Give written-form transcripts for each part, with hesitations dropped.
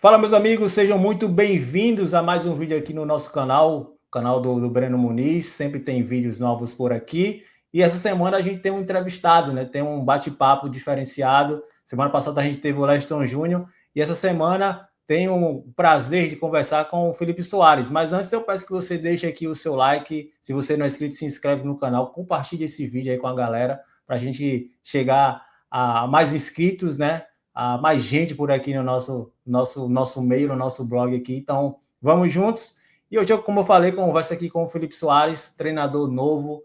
Fala, meus amigos, sejam muito bem-vindos a mais um vídeo aqui no nosso canal, o canal do Breno Muniz. Sempre tem vídeos novos por aqui. E essa semana a gente tem um entrevistado, né? Tem um bate-papo diferenciado. Semana passada a gente teve o Leston Júnior e essa semana tenho o prazer de conversar com o Felipe Soares. Mas antes eu peço que você deixe aqui o seu like. Se você não é inscrito, se inscreve no canal, compartilhe esse vídeo aí com a galera para a gente chegar a mais inscritos, né? Mais gente por aqui no nosso meio, no nosso blog aqui. Então, vamos juntos. E hoje, como eu falei, converso aqui com o Felipe Soares, treinador novo,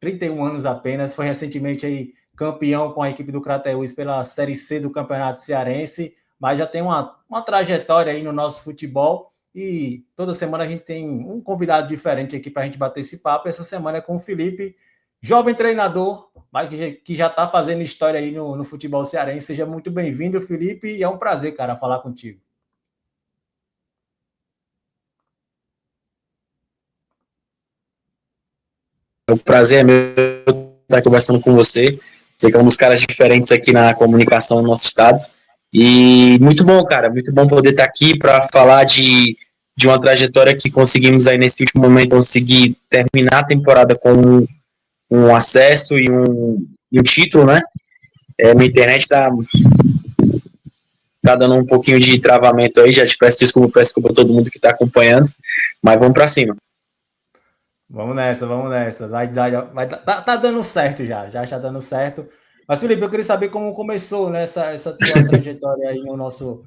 31 anos apenas, foi recentemente aí campeão com a equipe do Crateús pela Série C do Campeonato Cearense, mas já tem uma trajetória aí no nosso futebol e toda semana a gente tem um convidado diferente aqui para a gente bater esse papo. Essa semana é com o Felipe, jovem treinador, mas que já está fazendo história aí no futebol cearense. Seja muito bem-vindo, Felipe, e é um prazer, cara, falar contigo. O prazer é meu estar conversando com você. Você que é um dos caras diferentes aqui na comunicação no nosso estado. E muito bom, cara, muito bom poder estar aqui para falar de uma trajetória que conseguimos aí nesse último momento conseguir terminar a temporada com um acesso e um título, né? Minha internet tá dando um pouquinho de travamento aí, já te peço desculpa a todo mundo que está acompanhando, mas vamos para cima. Vamos nessa, vamos nessa. Tá dando certo já está dando certo. Mas, Felipe, eu queria saber como começou, né, essa tua trajetória aí no nosso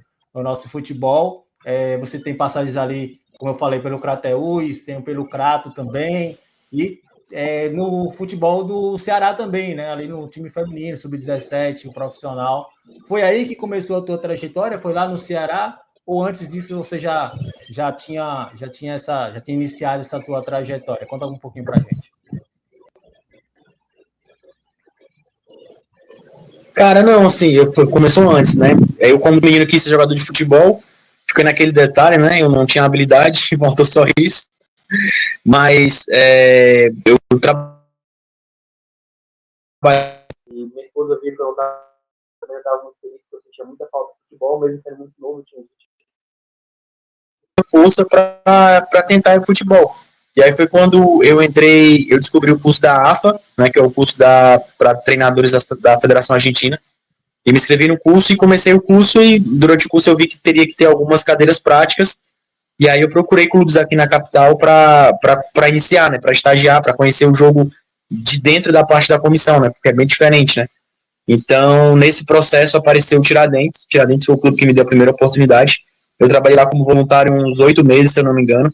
futebol. Você tem passagens ali, como eu falei, pelo Crateús, tem pelo Crato também, e no futebol do Ceará também, né? Ali no time feminino, sub-17, o profissional. Foi aí que começou a tua trajetória? Foi lá no Ceará? Ou antes disso você já tinha iniciado essa tua trajetória? Conta um pouquinho pra gente. Cara, não, assim, começou antes, né? Eu, como menino, quis ser jogador de futebol, fiquei naquele detalhe, né? Eu não tinha habilidade, faltou só isso. Mas eu trabalhei. Minha esposa viu que eu estava muito feliz, porque eu sentia muita falta de futebol, mesmo sendo muito novo, eu tinha força para tentar ir futebol. E aí foi quando eu entrei, eu descobri o curso da AFA, né, que é o curso para treinadores da Federação Argentina. E me inscrevi no curso e comecei o curso, e durante o curso eu vi que teria que ter algumas cadeiras práticas, e aí eu procurei clubes aqui na capital para iniciar, né, para estagiar, para conhecer o jogo de dentro da parte da comissão, né, porque é bem diferente, né. Então, nesse processo apareceu o Tiradentes. Tiradentes foi o clube que me deu a primeira oportunidade. Eu trabalhei lá como voluntário uns 8 meses, se eu não me engano,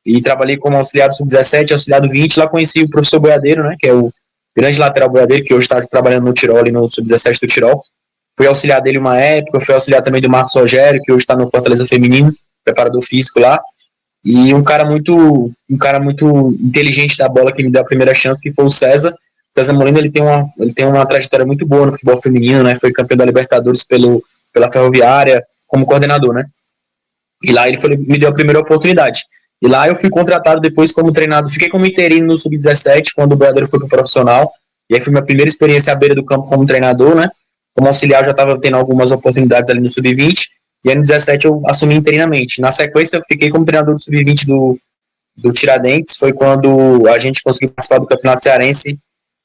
e trabalhei como auxiliar do sub-17, auxiliar do 20. Lá conheci o professor Boiadeiro, né, que é o grande lateral Boiadeiro, que hoje está trabalhando no Tirol e no sub-17 do Tirol. Fui auxiliar dele uma época, fui auxiliar também do Marcos Rogério, que hoje está no Fortaleza Feminino, preparador físico lá. E um cara muito inteligente da bola que me deu a primeira chance, que foi o César. César Molina, ele tem uma trajetória muito boa no futebol feminino, né? Foi campeão da Libertadores pela Ferroviária como coordenador, né? E lá me deu a primeira oportunidade. E lá eu fui contratado depois como treinador, fiquei como interino no sub-17 quando o Boiadeiro foi pro profissional. E aí foi minha primeira experiência à beira do campo como treinador, né? Como auxiliar eu já estava tendo algumas oportunidades ali no sub-20. E aí no 17 eu assumi interinamente. Na sequência eu fiquei como treinador do sub-20 do Tiradentes. Foi quando a gente conseguiu participar do Campeonato Cearense.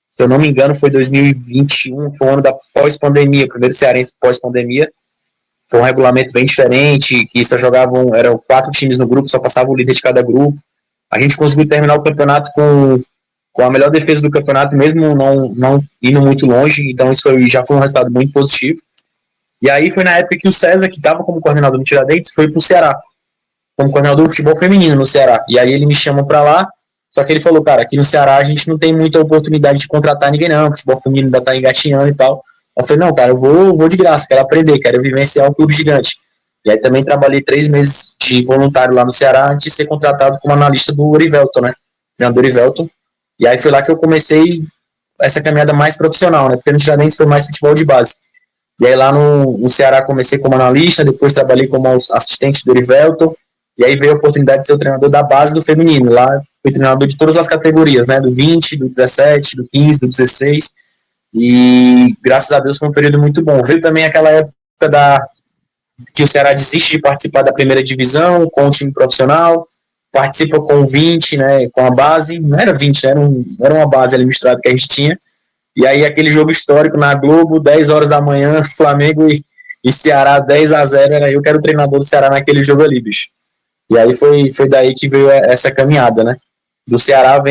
Se eu não me engano, foi 2021, foi o ano da pós-pandemia, o primeiro Cearense pós-pandemia. Foi um regulamento bem diferente, que só eram 4 times no grupo, só passava o líder de cada grupo. A gente conseguiu terminar o campeonato com a melhor defesa do campeonato, mesmo não indo muito longe, então isso já foi um resultado muito positivo. E aí foi na época que o César, que estava como coordenador do Tiradentes, foi para o Ceará, como coordenador do futebol feminino no Ceará. E aí ele me chamou para lá, só que ele falou, cara, aqui no Ceará a gente não tem muita oportunidade de contratar ninguém não, o futebol feminino ainda tá engatinhando e tal. Eu falei, não, cara, eu vou de graça, quero aprender, quero vivenciar um clube gigante. E aí também trabalhei 3 meses de voluntário lá no Ceará antes de ser contratado como analista do Orivelton, né? Treinador Orivelton. E aí foi lá que eu comecei essa caminhada mais profissional, né? Porque no Tiradentes foi mais futebol de base. E aí lá no Ceará comecei como analista, depois trabalhei como assistente do Orivelton, e aí veio a oportunidade de ser o treinador da base do feminino. Lá fui treinador de todas as categorias, né? Do 20, do 17, do 15, do 16. E graças a Deus foi um período muito bom. Veio também aquela época que o Ceará desiste de participar da primeira divisão com o time profissional, participa com 20, né, com a base, não era 20, era uma base ali misturada que a gente tinha, e aí aquele jogo histórico na Globo, 10 horas da manhã, Flamengo e Ceará 10-0, era eu que era o treinador do Ceará naquele jogo ali, bicho. E aí foi daí que veio essa caminhada, né? Do Ceará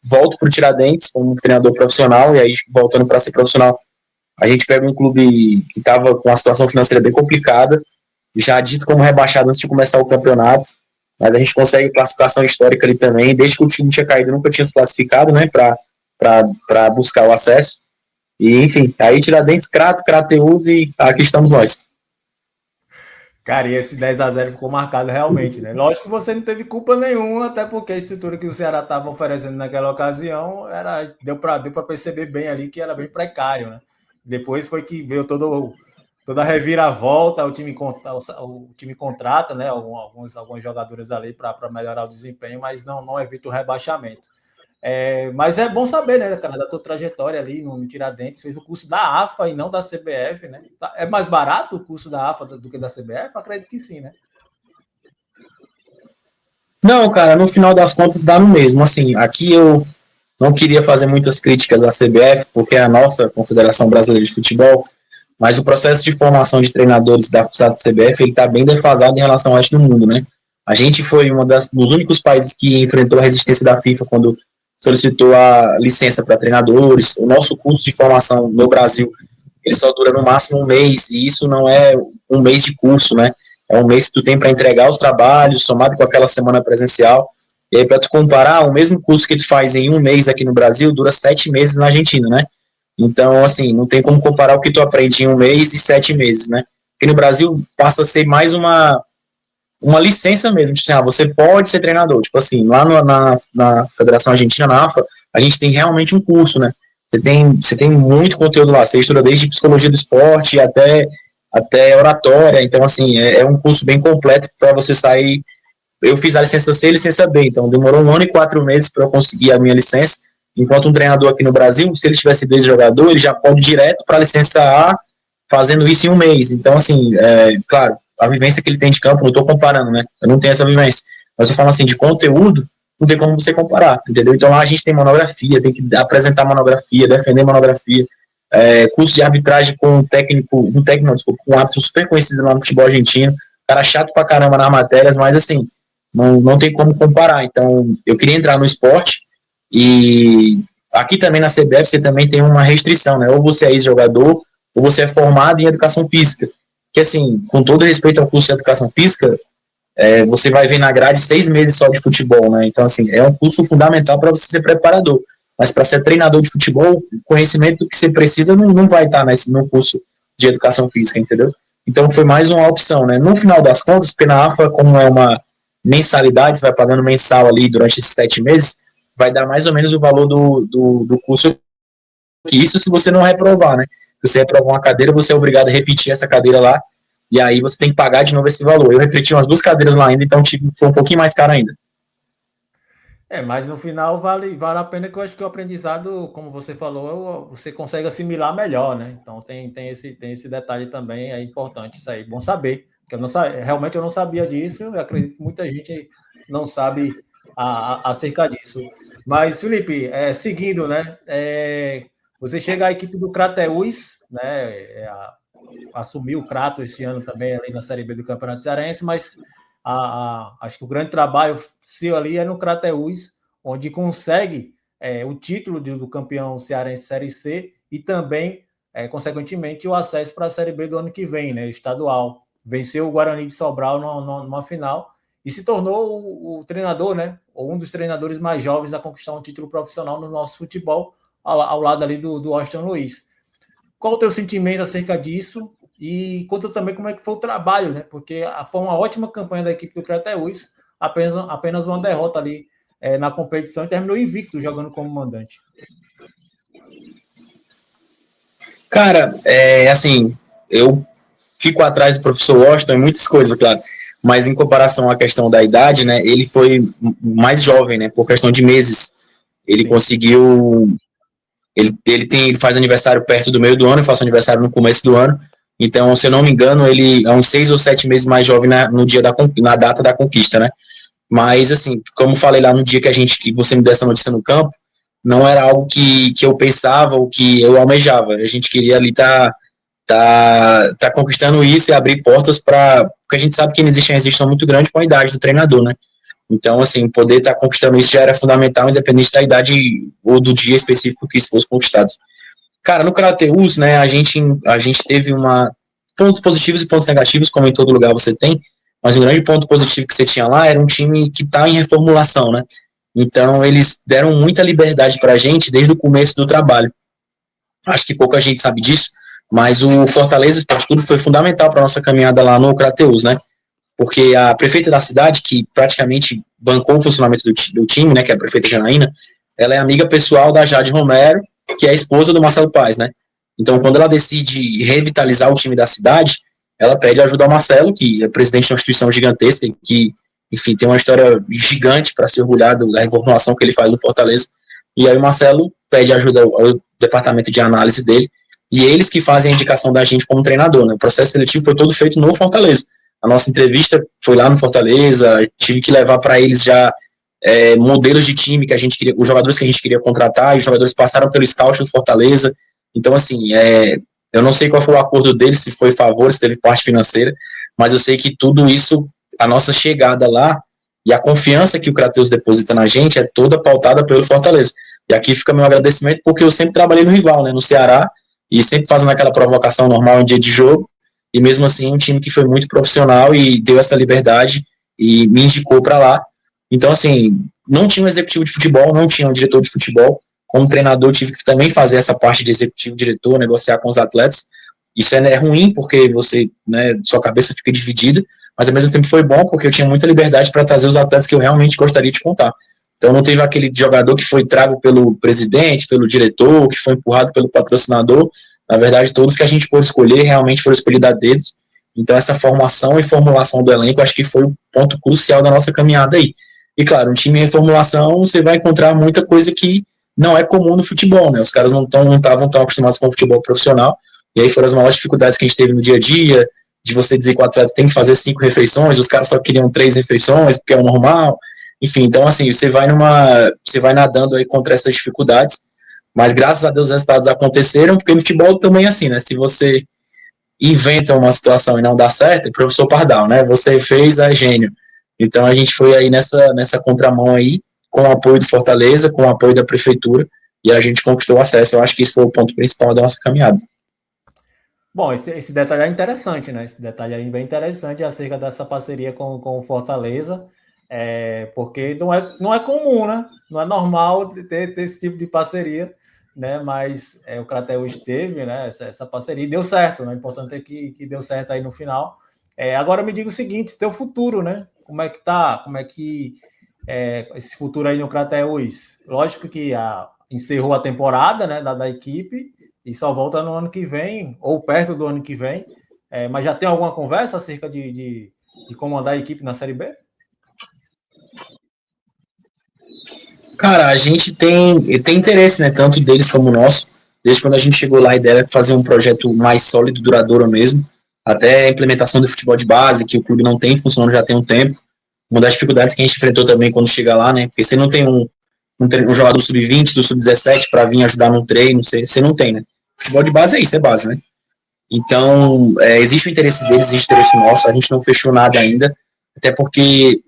volto pro Tiradentes como treinador profissional, e aí voltando para ser profissional, a gente pega um clube que estava com uma situação financeira bem complicada, já dito como rebaixado antes de começar o campeonato, mas a gente consegue classificação histórica ali também, desde que o time tinha caído, nunca tinha se classificado, né, para buscar o acesso. E, enfim, aí Tiradentes, Crato, Crateus e aqui estamos nós. Cara, e esse 10-0 ficou marcado realmente, né? Lógico que você não teve culpa nenhuma, até porque a estrutura que o Ceará estava oferecendo naquela ocasião deu para perceber bem ali que era bem precário, né? Depois foi que veio toda a reviravolta, o time contrata, né? Alguns jogadores ali para melhorar o desempenho, mas não evita o rebaixamento. Mas é bom saber, né, cara, da tua trajetória ali no Tiradentes, fez o curso da AFA e não da CBF, né? É mais barato o curso da AFA do que da CBF? Acredito que sim, né? Não, cara, no final das contas dá no mesmo. Assim, aqui eu não queria fazer muitas críticas à CBF, porque é a nossa Confederação Brasileira de Futebol, mas o processo de formação de treinadores da CBF ele está bem defasado em relação ao resto do mundo, né? A gente foi dos únicos países que enfrentou a resistência da FIFA quando solicitou a licença para treinadores. O nosso curso de formação no Brasil ele só dura no máximo um mês, e isso não é um mês de curso, né? É um mês que tu tem para entregar os trabalhos, somado com aquela semana presencial. E aí, para tu comparar, o mesmo curso que tu faz em um mês aqui no Brasil, dura 7 meses na Argentina, né? Então, assim, não tem como comparar o que tu aprende em um mês e 7 meses, né? Porque no Brasil passa a ser mais uma licença mesmo. Tipo assim, você pode ser treinador. Tipo assim, lá na Federação Argentina, na AFA, a gente tem realmente um curso, né? Você tem muito conteúdo lá. Você estuda desde psicologia do esporte até oratória. Então, assim, é um curso bem completo para você sair. Eu fiz a licença C e a licença B, então demorou 1 ano e 4 meses para eu conseguir a minha licença. Enquanto um treinador aqui no Brasil, se ele tivesse 2 jogadores, ele já pode ir direto para a licença A, fazendo isso em um mês. Então, assim, claro, a vivência que ele tem de campo, não estou comparando, né? Eu não tenho essa vivência. Mas eu falo assim, de conteúdo, não tem como você comparar, entendeu? Então lá a gente tem monografia, tem que apresentar monografia, defender monografia, curso de arbitragem com com um árbitro super conhecido lá no futebol argentino, cara chato pra caramba nas matérias, mas assim, não tem como comparar. Então, eu queria entrar no esporte e aqui também na CBF você também tem uma restrição, né? Ou você é ex-jogador, ou você é formado em educação física. Que assim, com todo respeito ao curso de educação física, você vai ver na grade 6 meses só de futebol, né? Então, assim, é um curso fundamental para você ser preparador. Mas para ser treinador de futebol, o conhecimento que você precisa não vai estar no curso de educação física, entendeu? Então foi mais uma opção, né? No final das contas, porque na AFA, como é uma mensalidade, você vai pagando mensal ali durante esses 7 meses, vai dar mais ou menos o valor do curso, que isso se você não reprovar, né? Se você reprovar uma cadeira, você é obrigado a repetir essa cadeira lá, e aí você tem que pagar de novo esse valor. Eu repeti umas 2 cadeiras lá ainda, então foi um pouquinho mais caro ainda. Mas no final vale a pena, que eu acho que o aprendizado, como você falou, você consegue assimilar melhor, né? Então tem esse detalhe também, é importante isso aí, bom saber. Que realmente eu não sabia disso, eu acredito que muita gente não sabe acerca disso. Mas, Felipe, seguindo, né? Você chega à equipe do Crateús, né? Assumiu o Crato esse ano também ali na Série B do Campeonato Cearense, mas acho que o grande trabalho seu ali é no Crateús, onde consegue o título do campeão cearense Série C e também, consequentemente, o acesso para a Série B do ano que vem, né, estadual. Venceu o Guarani de Sobral numa final e se tornou o treinador, né, ou um dos treinadores mais jovens a conquistar um título profissional no nosso futebol, ao lado ali do Austin Luiz. Qual o teu sentimento acerca disso? E conta também como é que foi o trabalho, né? Porque foi uma ótima campanha da equipe do Crateús, apenas uma derrota ali na competição, e terminou invicto jogando como mandante. Cara, assim, eu fico atrás do professor Washington em muitas coisas, claro, mas em comparação à questão da idade, né, ele foi mais jovem, né, por questão de meses. Ele Sim. conseguiu. Ele faz aniversário perto do meio do ano, eu faço aniversário no começo do ano. Então, se eu não me engano, ele é uns 6 ou 7 meses mais jovem no dia na data da conquista, né? Mas, assim, como falei lá no dia que você me deu essa notícia no campo, não era algo que eu pensava ou que eu almejava. A gente queria ali tá conquistando isso e abrir portas para... Porque a gente sabe que existe uma resistência muito grande com a idade do treinador, né? Então, assim, poder estar conquistando isso já era fundamental, independente da idade ou do dia específico que isso fosse conquistado. Cara, no Crateus, né, a gente teve pontos positivos e pontos negativos, como em todo lugar você tem, mas um grande ponto positivo que você tinha lá era um time que está em reformulação, né? Então, eles deram muita liberdade para a gente desde o começo do trabalho. Acho que pouca gente sabe disso, mas o Fortaleza Esporte Clube foi fundamental para a nossa caminhada lá no Crateus, né? Porque a prefeita da cidade, que praticamente bancou o funcionamento do time, né, que é a prefeita Janaína, ela é amiga pessoal da Jade Romero, que é a esposa do Marcelo Paes, né? Então, quando ela decide revitalizar o time da cidade, ela pede ajuda ao Marcelo, que é presidente de uma instituição gigantesca, que, enfim, tem uma história gigante para se orgulhar da reformulação que ele faz no Fortaleza. E aí o Marcelo pede ajuda ao departamento de análise dele, e eles que fazem a indicação da gente como treinador, né? O processo seletivo foi todo feito no Fortaleza. A nossa entrevista foi lá no Fortaleza, tive que levar para eles já modelos de time que a gente queria, os jogadores que a gente queria contratar, e os jogadores passaram pelo scout do Fortaleza. Então, assim, eu não sei qual foi o acordo deles, se foi favor, se teve parte financeira, mas eu sei que tudo isso, a nossa chegada lá e a confiança que o Crateus deposita na gente é toda pautada pelo Fortaleza. E aqui fica meu agradecimento, porque eu sempre trabalhei no rival, né, no Ceará, e sempre fazendo aquela provocação normal em dia de jogo, e mesmo assim um time que foi muito profissional e deu essa liberdade e me indicou para lá. Então, assim, não tinha um executivo de futebol, não tinha um diretor de futebol. Como treinador, tive que também fazer essa parte de executivo, diretor, negociar com os atletas. Isso é ruim, porque você, né, sua cabeça fica dividida, mas ao mesmo tempo foi bom, porque eu tinha muita liberdade para trazer os atletas que eu realmente gostaria de contar. Então, não teve aquele jogador que foi trago pelo presidente, pelo diretor, que foi empurrado pelo patrocinador. Na verdade, todos que a gente pôde escolher realmente foram escolhidos a dedos. Então, essa formação e formulação do elenco, acho que foi o ponto crucial da nossa caminhada aí. E, claro, um time em reformulação, você vai encontrar muita coisa que não é comum no futebol, né? Os caras não estavam tão acostumados com o futebol profissional, e aí foram as maiores dificuldades que a gente teve no dia a dia, de você dizer que o atleta tem que fazer 5 refeições, os caras só queriam 3 refeições, porque é o normal. Enfim, então, assim, você vai nadando aí contra essas dificuldades, mas graças a Deus os resultados aconteceram, porque no futebol também é assim, né? Se você inventa uma situação e não dá certo, é professor Pardal, né? Você fez, é gênio. Então a gente foi aí nessa contramão aí, com o apoio do Fortaleza, com o apoio da prefeitura, e a gente conquistou o acesso. Eu acho que esse foi o ponto principal da nossa caminhada. Bom, esse detalhe é interessante, né? Esse detalhe aí é bem interessante acerca dessa parceria com o Fortaleza, porque não é comum, né? Não é normal ter esse tipo de parceria, né? Mas o Crateus teve, né? Essa parceria e deu certo, né? O importante é que deu certo aí no final. Agora me diga o seguinte, teu futuro, né? Como é que tá? Como é que esse futuro aí no Crateus? Lógico que encerrou a temporada, né? Da equipe, e só volta no ano que vem, ou perto do ano que vem. Mas já tem alguma conversa acerca de comandar a equipe na Série B? Cara, a gente tem interesse, né, tanto deles como o nosso. Desde quando a gente chegou lá, a ideia era fazer um projeto mais sólido, duradouro mesmo, até a implementação do futebol de base, que o clube não tem funcionando já tem um tempo. Uma das dificuldades que a gente enfrentou também quando chega lá, né, porque você não tem um jogador sub-20, do sub-17 para vir ajudar no treino, você não tem, né. Futebol de base é isso, é base, né. Então, existe o interesse deles, existe o interesse nosso, a gente não fechou nada ainda, até porque,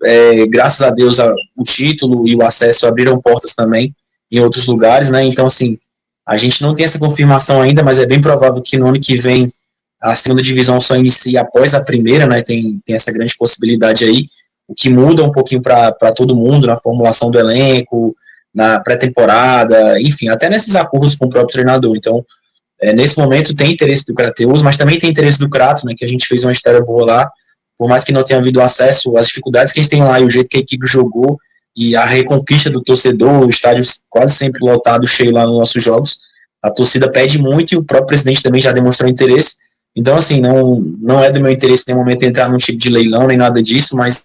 graças a Deus, o título e o acesso abriram portas também em outros lugares, né? Então, assim, a gente não tem essa confirmação ainda, mas é bem provável que no ano que vem a segunda divisão só inicie após a primeira, né? Tem essa grande possibilidade aí, o que muda um pouquinho para todo mundo na formulação do elenco, na pré-temporada, enfim, até nesses acordos com o próprio treinador. Então, nesse momento tem interesse do Crateus, mas também tem interesse do Crato, né, que a gente fez uma história boa lá, por mais que não tenha havido acesso, as dificuldades que a gente tem lá e o jeito que a equipe jogou e a reconquista do torcedor, o estádio quase sempre lotado, cheio lá nos nossos jogos, a torcida pede muito e o próprio presidente também já demonstrou interesse. Então, assim, não é do meu interesse em nenhum momento entrar num tipo de leilão nem nada disso, mas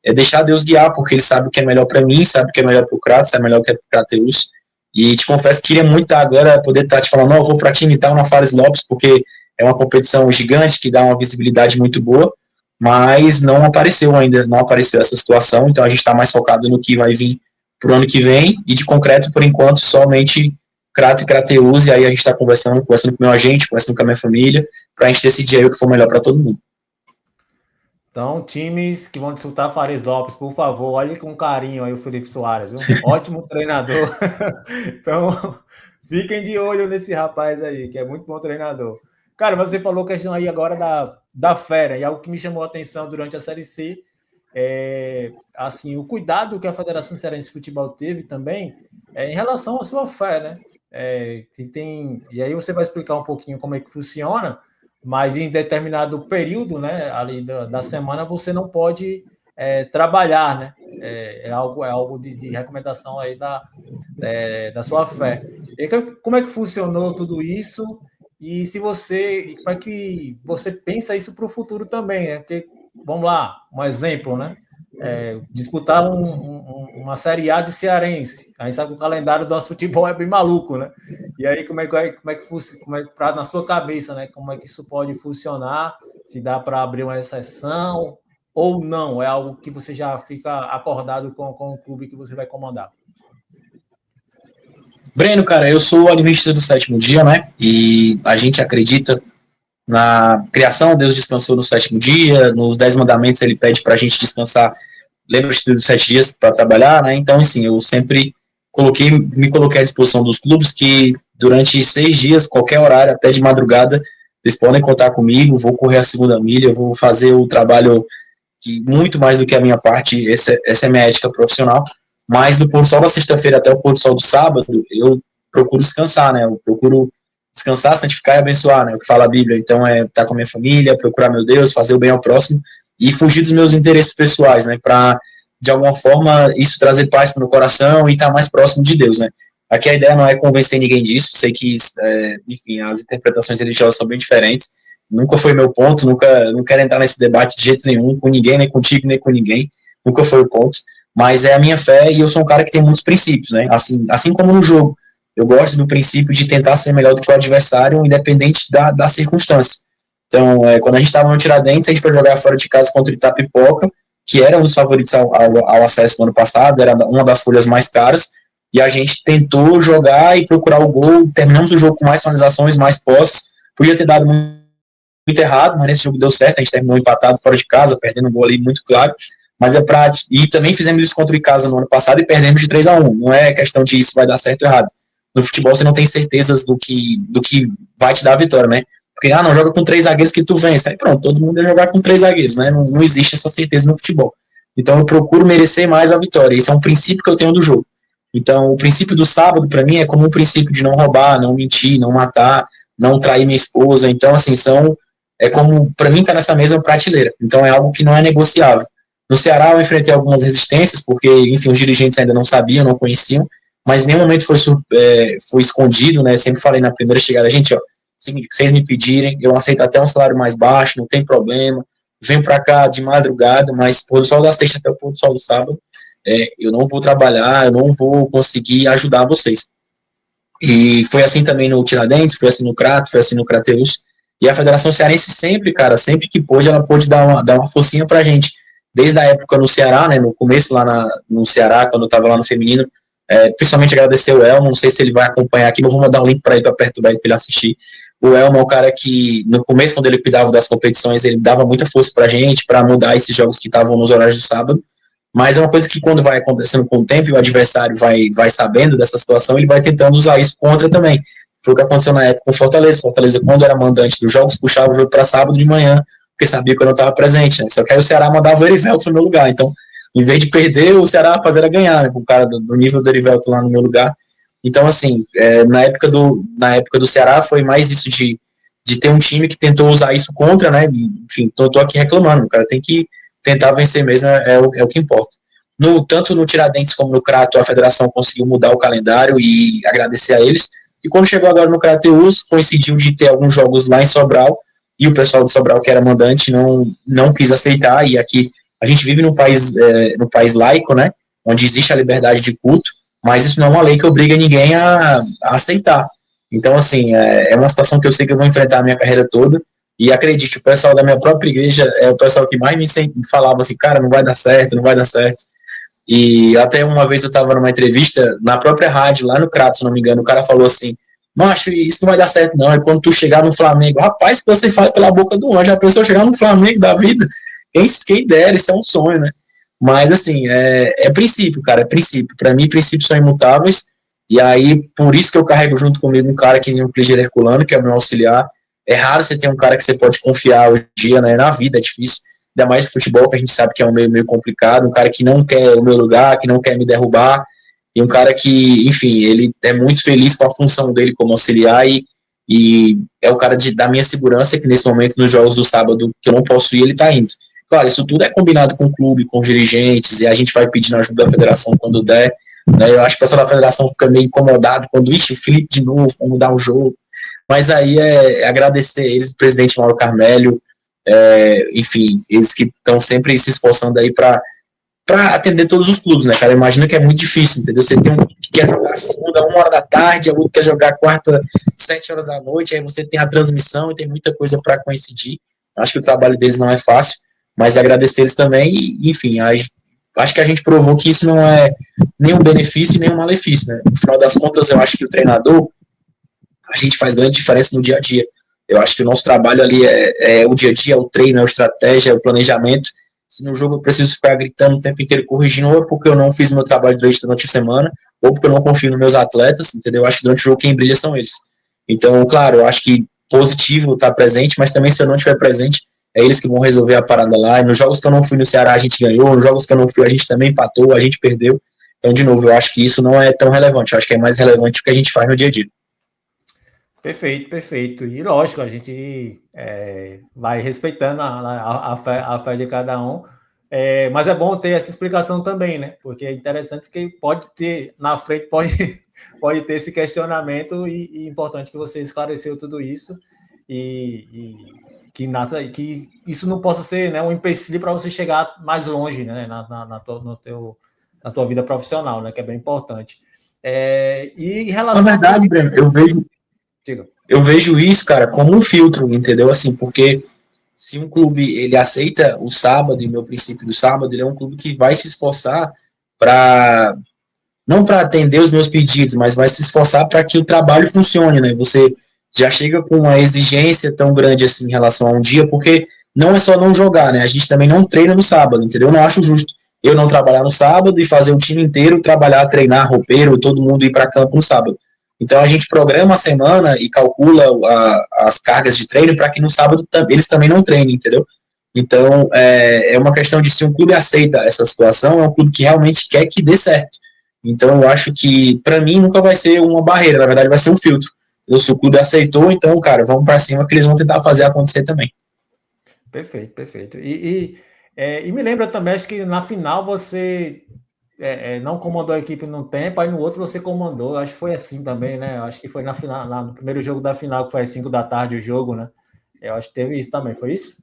é deixar Deus guiar, porque ele sabe o que é melhor para mim, sabe o que é melhor para o Crato, sabe o que é melhor para o Crateus. E te confesso que queria muito agora poder estar te falando, não, eu vou para time tal na Fares Lopes, porque é uma competição gigante que dá uma visibilidade muito boa, mas não apareceu ainda, não apareceu essa situação, então a gente está mais focado no que vai vir para o ano que vem, e de concreto, por enquanto, somente Crato e Crateus, e aí a gente está conversando com o meu agente, conversando com a minha família, para a gente decidir aí o que for melhor para todo mundo. Então, times que vão disputar Fares Lopes, por favor, olhe com carinho aí o Felipe Soares, viu? Ótimo treinador. Então, fiquem de olho nesse rapaz aí, que é muito bom treinador. Cara, mas você falou questão aí agora da fera, e algo que me chamou a atenção durante a Série C assim, o cuidado que a Federação Cearense de Futebol teve também em relação à sua fé, né? E aí você vai explicar um pouquinho como é que funciona, mas em determinado período, né, ali da semana, você não pode trabalhar, né? É algo de recomendação aí da sua fé. E como é que funcionou tudo isso? E como é que você pensa isso para o futuro também, né? Porque, vamos lá, um exemplo, né? Disputar uma Série A de Cearense. A gente sabe que o calendário do nosso futebol é bem maluco, né? E aí, na sua cabeça, né? Como é que isso pode funcionar? Se dá para abrir uma exceção ou não? É algo que você já fica acordado com o clube que você vai comandar? Breno, cara, eu sou adventista do sétimo dia, né? E a gente acredita na criação, Deus descansou no sétimo dia, nos 10 mandamentos ele pede para a gente descansar, lembra-te dos 7 dias para trabalhar, né? Então, assim, eu sempre me coloquei à disposição dos clubes que durante 6 dias, qualquer horário, até de madrugada, eles podem contar comigo, vou correr a segunda milha, vou fazer o trabalho que muito mais do que a minha parte, essa é a minha ética profissional, mas do pôr do sol da sexta-feira até o pôr do sol do sábado, eu procuro descansar, né? Eu procuro descansar, santificar e abençoar, né? O que fala a Bíblia. Então, estar com a minha família, procurar meu Deus, fazer o bem ao próximo e fugir dos meus interesses pessoais, né? Para, de alguma forma, isso trazer paz para o meu coração e estar mais próximo de Deus, né? Aqui a ideia não é convencer ninguém disso, sei que, enfim, as interpretações religiosas são bem diferentes, nunca foi meu ponto, não quero entrar nesse debate de jeito nenhum, com ninguém, nem contigo, nem com ninguém, nunca foi o ponto, mas é a minha fé e eu sou um cara que tem muitos princípios, né? Assim como no jogo, eu gosto do princípio de tentar ser melhor do que o adversário, independente da circunstância. Então, quando a gente estava no Tiradentes, a gente foi jogar fora de casa contra o Itapipoca, que era um dos favoritos ao acesso no ano passado, era uma das folhas mais caras, e a gente tentou jogar e procurar o gol, terminamos o jogo com mais finalizações, mais posses, podia ter dado muito errado, mas nesse jogo deu certo, a gente terminou empatado fora de casa, perdendo um gol ali muito claro, mas e também fizemos isso contra o Icasa no ano passado e perdemos de 3-1, não é questão de isso vai dar certo ou errado. No futebol você não tem certezas do que vai te dar a vitória, né? Porque, não joga com 3 zagueiros que tu vence. Aí pronto, todo mundo ia jogar com 3 zagueiros, né? Não existe essa certeza no futebol. Então eu procuro merecer mais a vitória. Esse é um princípio que eu tenho do jogo. Então o princípio do sábado, para mim, é como um princípio de não roubar, não mentir, não matar, não trair minha esposa. Então, assim, é como, para mim, tá nessa mesma prateleira. Então é algo que não é negociável. No Ceará eu enfrentei algumas resistências, porque, enfim, os dirigentes ainda não sabiam, não conheciam, mas em nenhum momento foi escondido, né? Sempre falei na primeira chegada, gente, ó, se vocês me pedirem, eu aceito até um salário mais baixo, não tem problema, venho para cá de madrugada, mas pôr do sol da sexta até o pôr do sol do sábado, eu não vou trabalhar, eu não vou conseguir ajudar vocês. E foi assim também no Tiradentes, foi assim no Crato, foi assim no Crateus, e a Federação Cearense sempre, cara, sempre que pôde, ela pôde dar uma forcinha pra gente, desde a época no Ceará, né, no começo lá no Ceará, quando eu tava lá no feminino, principalmente agradecer o Elmo, não sei se ele vai acompanhar aqui, mas vou mandar um link para ele para perturbar ele para ele assistir. O Elmo é um cara que, no começo, quando ele cuidava das competições, ele dava muita força para a gente, para mudar esses jogos que estavam nos horários de sábado, mas é uma coisa que quando vai acontecendo com o tempo e o adversário vai sabendo dessa situação, ele vai tentando usar isso contra também. Foi o que aconteceu na época com o Fortaleza. Fortaleza, quando era mandante dos jogos, puxava o jogo para sábado de manhã, porque sabia que eu não estava presente, né? Só que aí o Ceará mandava o Erivelto no meu lugar, então em vez de perder, o Ceará fazer a ganhar, né, com o cara do nível do Erivelto lá no meu lugar. Então, assim, na época do Ceará foi mais isso de ter um time que tentou usar isso contra, né, enfim, tô aqui reclamando, o cara tem que tentar vencer mesmo, é o que importa. Tanto no Tiradentes como no Crato, a federação conseguiu mudar o calendário e agradecer a eles, e quando chegou agora no Crateus, coincidiu de ter alguns jogos lá em Sobral, e o pessoal do Sobral, que era mandante, não quis aceitar, e aqui a gente vive num país laico, né, onde existe a liberdade de culto, mas isso não é uma lei que obriga ninguém a aceitar. Então, assim, é uma situação que eu sei que eu vou enfrentar a minha carreira toda. E acredite, o pessoal da minha própria igreja é o pessoal que mais me falava assim, cara, não vai dar certo, não vai dar certo. E até uma vez eu estava numa entrevista na própria rádio, lá no Crato, se não me engano, o cara falou assim, macho, isso não vai dar certo não, é quando tu chegar no Flamengo. Rapaz, que você fala pela boca do anjo, a pessoa chegar no Flamengo da vida, quem dera, isso é um sonho, né? Mas, assim, é princípio, cara, é princípio. Para mim, princípios são imutáveis, e aí, por isso que eu carrego junto comigo um cara que nem um Cleiser Herculano, que é meu auxiliar. É raro você ter um cara que você pode confiar hoje em dia, né? Na vida é difícil, ainda mais no futebol, que a gente sabe que é um meio complicado, um cara que não quer o meu lugar, que não quer me derrubar, e um cara que, enfim, ele é muito feliz com a função dele como auxiliar, e é o cara da minha segurança, que nesse momento, nos jogos do sábado, que eu não posso ir, ele tá indo. Claro, isso tudo é combinado com o clube, com os dirigentes, e a gente vai pedindo ajuda da federação quando der, né? Eu acho que o pessoal da federação fica meio incomodado quando, ixi, o Felipe de novo, vamos mudar o jogo, mas aí é agradecer eles, o presidente Mauro Carmélio, enfim, eles que estão sempre se esforçando aí para atender todos os clubes, né, cara? Imagina que é muito difícil, entendeu? Você tem um clube que quer jogar segunda, 1 hora da tarde, o outro quer jogar quarta, 7 horas da noite, aí você tem a transmissão e tem muita coisa para coincidir. Acho que o trabalho deles não é fácil, mas agradecer eles também, e, enfim, aí, acho que a gente provou que isso não é nenhum benefício e nenhum malefício, né? No final das contas, eu acho que o treinador, a gente faz grande diferença no dia a dia. Eu acho que o nosso trabalho ali é o dia a dia, é o treino, é a estratégia, é o planejamento. Se no jogo eu preciso ficar gritando o tempo inteiro, corrigindo, ou é porque eu não fiz meu trabalho durante a semana, ou porque eu não confio nos meus atletas, entendeu? Eu acho que durante o jogo quem brilha são eles. Então, claro, eu acho que positivo estar presente, mas também se eu não estiver presente, é eles que vão resolver a parada lá. E nos jogos que eu não fui no Ceará, a gente ganhou, nos jogos que eu não fui, a gente também empatou, a gente perdeu. Então, de novo, eu acho que isso não é tão relevante, eu acho que é mais relevante o que a gente faz no dia a dia. Perfeito, perfeito. E lógico, a gente vai respeitando a fé de cada um, mas é bom ter essa explicação também, né? Porque é interessante que pode ter, na frente, pode ter esse questionamento e importante que você esclareceu tudo isso e que isso não possa ser, né, um empecilho para você chegar mais longe, né, na tua vida profissional, né? Que é bem importante. E em relação Na verdade, Breno, eu vejo isso, cara, como um filtro, entendeu? Assim, porque se um clube ele aceita o sábado e o meu princípio do sábado, ele é um clube que vai se esforçar para não para atender os meus pedidos, mas vai se esforçar para que o trabalho funcione, né? Você já chega com uma exigência tão grande assim em relação a um dia, porque não é só não jogar, né? A gente também não treina no sábado, entendeu? Eu não acho justo eu não trabalhar no sábado e fazer o time inteiro trabalhar, treinar, roupeiro, todo mundo ir para campo no sábado. Então a gente programa a semana e calcula as cargas de treino para que no sábado eles também não treinem, entendeu? Então é uma questão de se um clube aceita essa situação, é um clube que realmente quer que dê certo. Então eu acho que para mim nunca vai ser uma barreira, na verdade vai ser um filtro. Se o clube aceitou, então, cara, vamos para cima que eles vão tentar fazer acontecer também. Perfeito, perfeito. E me lembra também, acho que na final você não comandou a equipe num tempo, aí no outro você comandou. Acho que foi assim também, né? Acho que foi na final, no primeiro jogo da final, que foi às 5 da tarde o jogo, né? Eu acho que teve isso também, foi isso?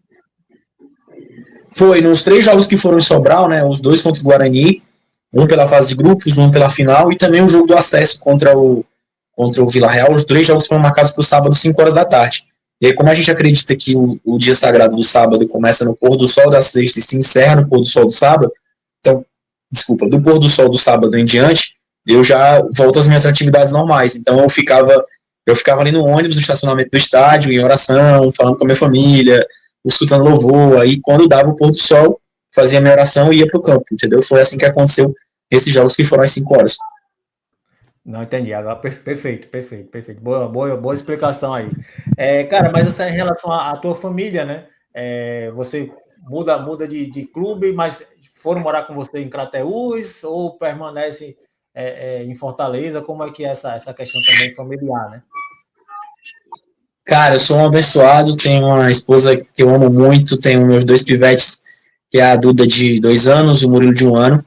Foi nos 3 jogos que foram em Sobral, né? Os 2 contra o Guarani, um pela fase de grupos, um pela final, e também o jogo do acesso contra o Vila Real. Os 3 jogos foram marcados para o sábado, 5 horas da tarde. E aí, como a gente acredita que o dia sagrado do sábado começa no pôr do sol da sexta e se encerra no pôr do sol do sábado, então, desculpa, do pôr do sol do sábado em diante, eu já volto às minhas atividades normais. Então, eu ficava ali no ônibus, no estacionamento do estádio, em oração, falando com a minha família, escutando louvor. Aí, quando dava o pôr do sol, fazia minha oração e ia para o campo, entendeu? Foi assim que aconteceu esses jogos que foram às 5 horas. Não entendi. Agora, perfeito, perfeito, perfeito. Boa explicação aí. Cara, mas essa em relação à tua família, né? Você muda de clube, mas foram morar com você em Crateús ou permanece em Fortaleza? Como é que é essa questão também familiar, né? Cara, eu sou um abençoado, tenho uma esposa que eu amo muito, tenho meus 2 pivetes, que é a Duda de 2 anos e o Murilo de 1 ano.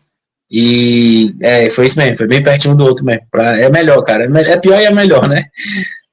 E foi isso mesmo, foi bem pertinho do outro mesmo. É melhor, cara. É pior e é melhor, né?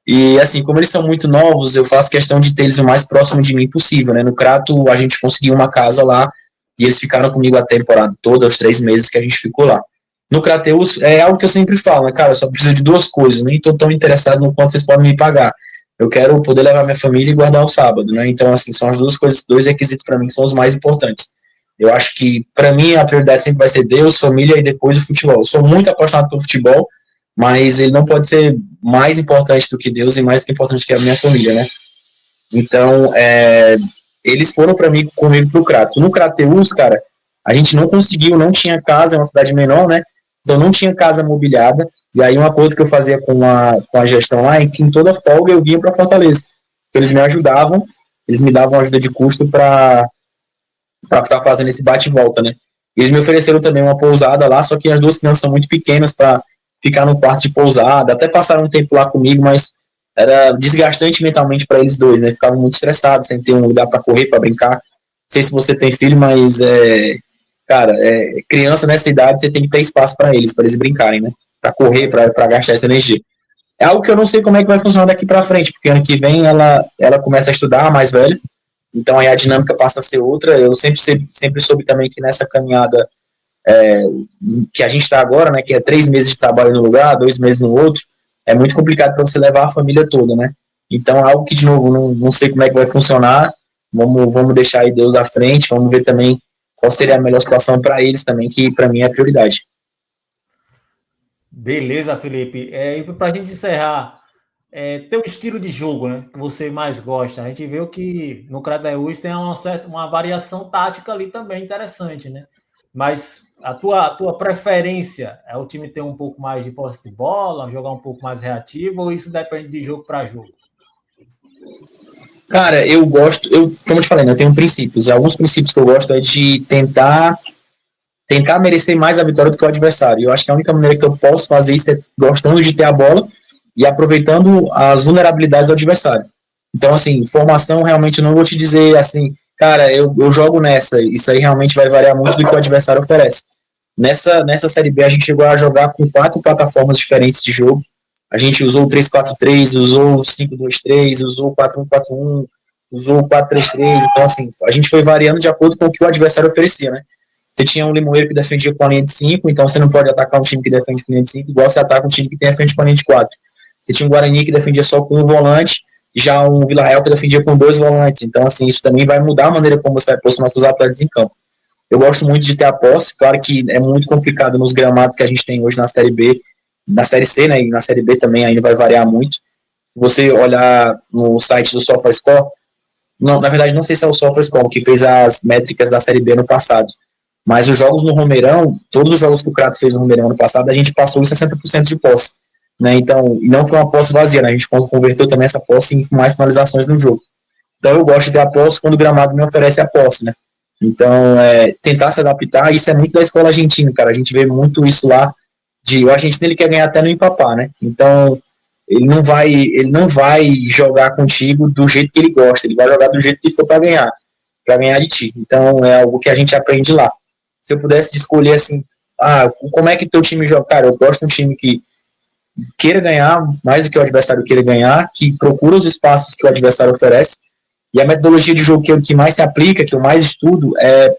E assim, como eles são muito novos, eu faço questão de ter eles o mais próximo de mim possível, né? No Crato, a gente conseguiu uma casa lá e eles ficaram comigo a temporada toda, os 3 meses que a gente ficou lá. No Crateus é algo que eu sempre falo, né, cara, eu só preciso de duas coisas, nem tô tão interessado no quanto vocês podem me pagar. Eu quero poder levar minha família e guardar o sábado, né? Então, assim, são as duas coisas, dois requisitos para mim que são os mais importantes. Eu acho que, para mim, a prioridade sempre vai ser Deus, família e depois o futebol. Eu sou muito apaixonado pelo futebol, mas ele não pode ser mais importante do que Deus e mais importante que a minha família, né? Então, eles foram para mim, comigo pro Crato. No Crateus, cara, a gente não conseguiu, não tinha casa, é uma cidade menor, né? Então não tinha casa mobiliada. E aí um acordo que eu fazia com a gestão lá, em que em toda folga eu vinha para Fortaleza. Eles me ajudavam, eles me davam ajuda de custo para ficar fazendo esse bate e volta, né? Eles me ofereceram também uma pousada lá, só que as duas crianças são muito pequenas para ficar no quarto de pousada. Até passaram um tempo lá comigo, mas era desgastante mentalmente para eles dois, né? Ficavam muito estressados, sem ter um lugar para correr, para brincar. Não sei se você tem filho, mas cara, criança nessa idade você tem que ter espaço para eles brincarem, né? Para correr, para gastar essa energia. É algo que eu não sei como é que vai funcionar daqui para frente, porque ano que vem ela começa a estudar, mais velha, então aí a dinâmica passa a ser outra. Eu sempre soube também que nessa caminhada que a gente está agora, né, que é 3 meses de trabalho no lugar, 2 meses no outro, é muito complicado para você levar a família toda, né? Então, é algo que, de novo, não sei como é que vai funcionar, vamos deixar aí Deus à frente, vamos ver também qual seria a melhor situação para eles também, que para mim é a prioridade. Beleza, Felipe. E para a gente encerrar, teu estilo de jogo, né, que você mais gosta. A gente viu que no Crateús tem uma variação tática ali também interessante, né? Mas a tua preferência é o time ter um pouco mais de posse de bola, jogar um pouco mais reativo, ou isso depende de jogo para jogo? Cara, como eu te falei, né, eu tenho princípios, e alguns princípios que eu gosto é de tentar merecer mais a vitória do que o adversário. Eu acho que a única maneira que eu posso fazer isso é gostando de ter a bola e aproveitando as vulnerabilidades do adversário. Então, assim, formação realmente eu não vou te dizer assim, cara, eu jogo nessa. Isso aí realmente vai variar muito do que o adversário oferece. Nessa Série B a gente chegou a jogar com 4 plataformas diferentes de jogo. A gente usou o 3-4-3, usou o 5-2-3, usou o 4-1-4-1, usou o 4-3-3. Então, assim, a gente foi variando de acordo com o que o adversário oferecia, né? Você tinha um Limoeiro que defendia com a linha de 5, então você não pode atacar um time que defende com a linha de 5, igual você ataca um time que defende com a linha de 4. Você tinha um Guarani que defendia só com um volante, já um Vila Real que defendia com 2 volantes. Então, assim, isso também vai mudar a maneira como você vai posicionar seus atletas em campo. Eu gosto muito de ter a posse, claro que é muito complicado nos gramados que a gente tem hoje na Série B, na Série C, né, e na Série B também ainda vai variar muito. Se você olhar no site do SofaScore, não, na verdade não sei se é o SofaScore que fez as métricas da Série B no passado, mas os jogos no Romeirão, todos os jogos que o Crato fez no Romeirão ano passado, a gente passou em 60% de posse, né? Então, não foi uma posse vazia, né? A gente converteu também essa posse em mais finalizações no jogo. Então, eu gosto de ter a posse quando o gramado me oferece a posse, né? Então, tentar se adaptar, isso é muito da escola argentina, cara. A gente vê muito isso lá, o argentino ele quer ganhar até no empapar, né? Então, ele não vai jogar contigo do jeito que ele gosta, ele vai jogar do jeito que for para ganhar de ti. Então, é algo que a gente aprende lá. Se eu pudesse escolher assim, como é que teu time joga? Cara, eu gosto de um time que queira ganhar mais do que o adversário queira ganhar, que procura os espaços que o adversário oferece, e a metodologia de jogo que mais se aplica, que eu mais estudo,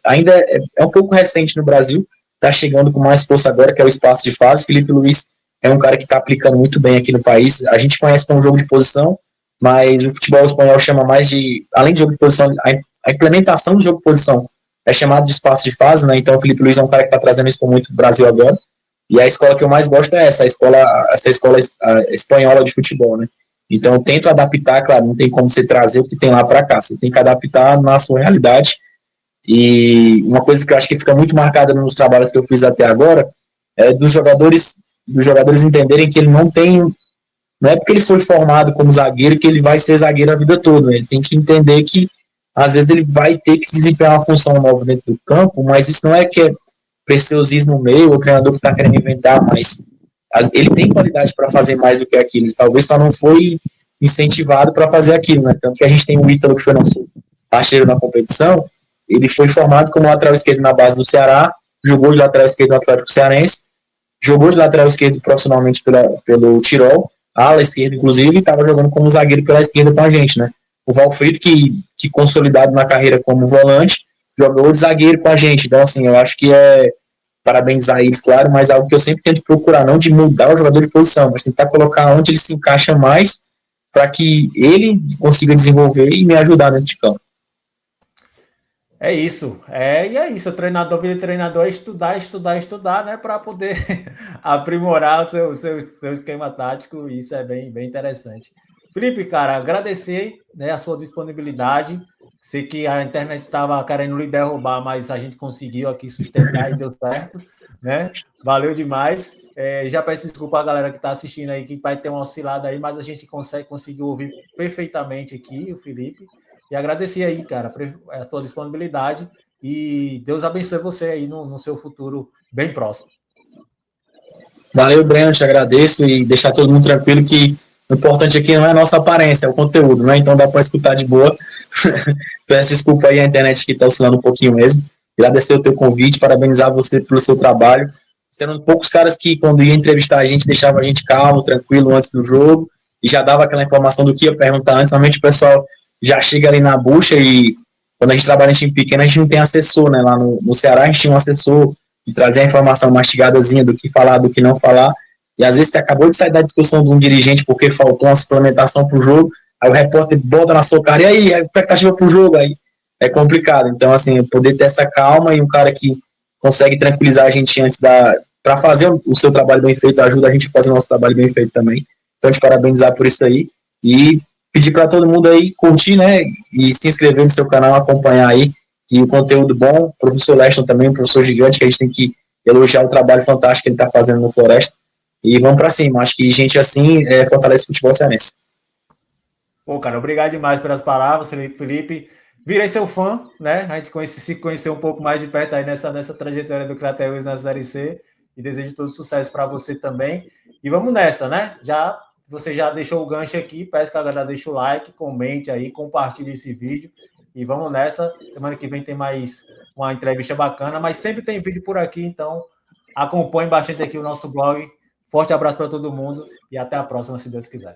ainda é um pouco recente no Brasil, está chegando com mais força agora, que é o espaço de fase. Felipe Luiz é um cara que está aplicando muito bem aqui no país. A gente conhece como jogo de posição, mas o futebol espanhol chama mais de, além de jogo de posição, a implementação do jogo de posição é chamado de espaço de fase, né? Então o Felipe Luiz é um cara que está trazendo isso muito pro Brasil agora. E a escola que eu mais gosto é essa escola espanhola de futebol, né? Então eu tento adaptar, claro, não tem como você trazer o que tem lá para cá, você tem que adaptar na sua realidade. E uma coisa que eu acho que fica muito marcada nos trabalhos que eu fiz até agora é dos jogadores entenderem que ele não é porque ele foi formado como zagueiro que ele vai ser zagueiro a vida toda, né? Ele tem que entender que às vezes ele vai ter que se desempenhar uma função nova dentro do campo, mas isso não é que é preciosismo meio, o treinador que está querendo inventar, mas ele tem qualidade para fazer mais do que aquilo, talvez só não foi incentivado para fazer aquilo, né? Tanto que a gente tem o Ítalo, que foi nosso parceiro na competição, ele foi formado como lateral esquerdo na base do Ceará, jogou de lateral esquerdo no Atlético Cearense, jogou de lateral esquerdo profissionalmente pelo Tirol, ala esquerda inclusive, e estava jogando como zagueiro pela esquerda com a gente, né? O Valfrido, que consolidado na carreira como volante, jogou de zagueiro com a gente. Então, assim, eu acho que parabenizar eles, claro, mas algo que eu sempre tento procurar, não de mudar o jogador de posição, mas tentar colocar onde ele se encaixa mais para que ele consiga desenvolver e me ajudar dentro de campo. É isso. E é isso. O treinador, vida de treinador é estudar, estudar, estudar, né? Para poder aprimorar o seu esquema tático. E isso é bem, bem interessante. Felipe, cara, agradecer, né, a sua disponibilidade. Sei que a internet estava querendo lhe derrubar, mas a gente conseguiu aqui sustentar e deu certo, né? Valeu demais. Já peço desculpa a galera que está assistindo aí, que vai ter uma oscilada aí, mas a gente conseguiu ouvir perfeitamente aqui o Felipe. E agradecer aí, cara, a tua disponibilidade e Deus abençoe você aí no seu futuro bem próximo. Valeu, Breno, te agradeço e deixar todo mundo tranquilo que o importante aqui não é a nossa aparência, é o conteúdo, né? Então dá para escutar de boa. Peço desculpa aí a internet que está oscilando um pouquinho mesmo. Agradecer o teu convite, parabenizar você pelo seu trabalho. Sendo um poucos caras que, quando ia entrevistar a gente, deixava a gente calmo, tranquilo antes do jogo e já dava aquela informação do que ia perguntar antes. Normalmente o pessoal já chega ali na bucha e quando a gente trabalha em time pequeno, a gente não tem assessor, né? Lá no Ceará a gente tinha um assessor e trazer a informação mastigadazinha do que falar, do que não falar. E às vezes você acabou de sair da discussão de um dirigente porque faltou uma suplementação para o jogo, aí o repórter bota na sua cara, e aí, a expectativa para o jogo, aí é complicado. Então, assim, poder ter essa calma e um cara que consegue tranquilizar a gente antes para fazer o seu trabalho bem feito, ajuda a gente a fazer o nosso trabalho bem feito também. Então, te parabenizar por isso aí e pedir para todo mundo aí curtir, né, e se inscrever no seu canal, acompanhar aí, e o conteúdo bom, o professor Leston também, um professor gigante, que a gente tem que elogiar o trabalho fantástico que ele está fazendo no Floresta, e vamos para cima, acho que gente assim fortalece o futebol cearense. Pô, cara, obrigado demais pelas palavras, Felipe. Virei seu fã, né? A gente se conheceu um pouco mais de perto aí nessa trajetória do Crateus na Série C, e desejo todo sucesso para você também. E vamos nessa, né? Você já deixou o gancho aqui, peço que a galera deixe o like, comente aí, compartilhe esse vídeo. E vamos nessa. Semana que vem tem mais uma entrevista bacana, mas sempre tem vídeo por aqui, então acompanhe bastante aqui o nosso blog. Forte abraço para todo mundo e até a próxima, se Deus quiser.